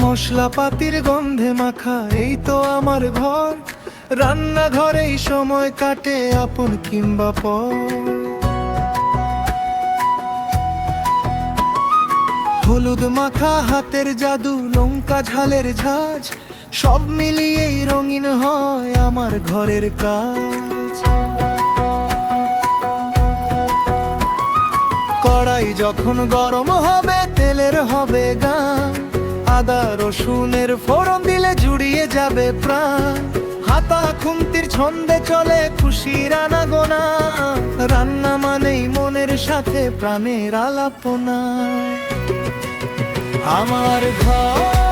মশলাপাতির গন্ধে মাখা এই তো আমার ঘর, রান্নাঘরেই সময় কাটে আপন কিংবা পর। হলুদ মাখা হাতের জাদু, লঙ্কা ঝালের ঝাঁজ, সব মিলিয়েই রঙিন হয় আমার ঘরের কাজ। কড়াই যখন গরম হবে তেলের হবে গান, আদা রসুনের ফোড়ন দিলে জুড়িয়ে যাবে প্রাণ। হাতা খুন্তির ছন্দে চলে খুশির আনাগোনা, রান্না মানেই মনের সাথে প্রাণের আলাপনা। আমার ঘর